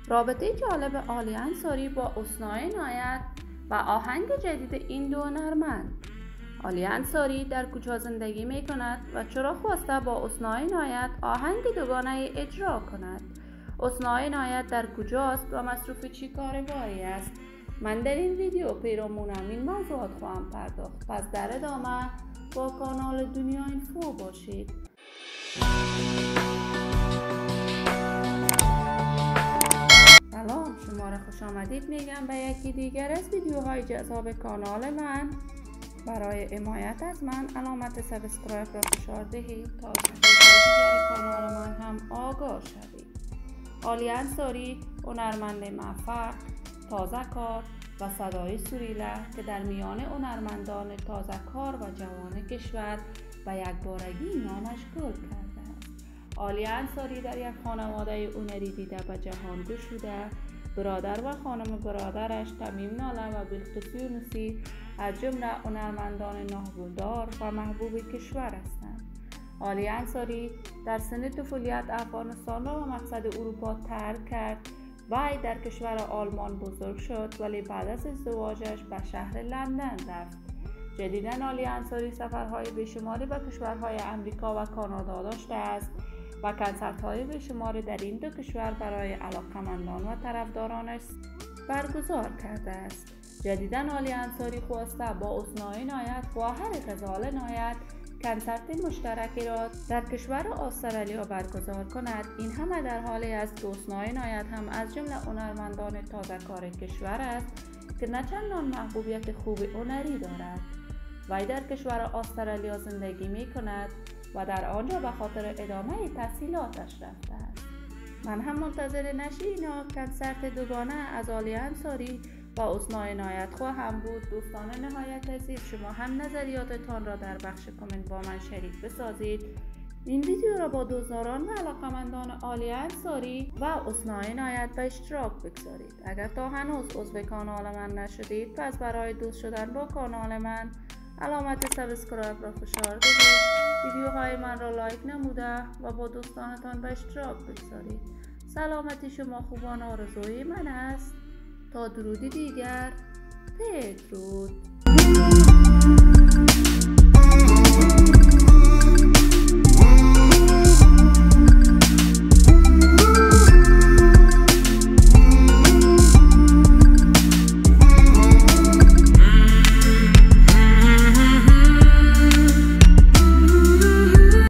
رابطه جالب عالی انصاری با حسنای عنایت و آهنگ جدید این دو هنرمند. عالی انصاری در کجا زندگی می کند و چرا خواسته با حسنای عنایت آهنگ دوگانه اجرا کند؟ حسنای عنایت در کجاست و مصروف چی کارباری است؟ من در این ویدیو پیرامونم این موضوعات خواهم پرداخت. پس در ادامه با کانال دنیا اینفو باشید. سلام، شما را خوش آمدید میگم به یکی دیگر از ویدیوهای جذاب کانال من. برای حمایت از من علامت سابسکرایب را فشار دهید تا از ویدیوهای دیگر کانال من هم آگاه شوید. عالی انصاری هنرمند موفق، تازه کار و صدای سریله که در میان هنرمندان تازه کار و جوان کشور و یکبارگی نامش گل کرده است. عالی انصاری در یک خانواده هنری دیده به جهان گشوده، برادر و خانم برادرش تمیم ناله و بلقیس یونسی از جمله هنرمندان نامدار و محبوب کشور هستند. عالی انصاری در سن طفولیت افغانستان را به مقصد اروپا ترک کرد. وی در کشور آلمان بزرگ شد ولی بعد از ازدواجش به شهر لندن رفت. جدیداً عالی انصاری سفرهای بیشماری به کشورهای امریکا و کانادا داشته است و کنسرت‌های بیشماری در این دو کشور برای علاقه‌مندان و طرفدارانش برگزار کرده است. جدیداً عالی انصاری خواسته با حسنای عنایت خواهر غزال عنایت کنسرت مشترکی را در کشور استرالیا برگزار کند. این همه در حالی است که حسنای عنایت هم از جمله هنرمندان تازه کار کشور است که نه چندان محبوبیت خوب هنری دارد. وی در کشور استرالیا زندگی می کند و در آنجا به خاطر ادامه تحصیلاتش رفته است. من هم منتظر نشر کنسرت دوگانه از عالی انصاری و حسنای عنایت خواهم بود. دوستان نهایت عزیز، شما هم نظریاتتان را در بخش کامنت با من شریک بسازید. این ویدیو را با دوستداران و علاقه‌مندان عالی انصاری و حسنای عنایت به اشتراک بگذارید. اگر تا هنوز عضو کانال من نشدید، پس برای دوست شدن با کانال من علامت سابسکرایب را فشار دهید. ویدیوهای من را لایک نموده و با دوستانتان به اشتراک بگذارید. سلامتی شما خوبان آرزوی من است. تا درودی دیگر، بدرود.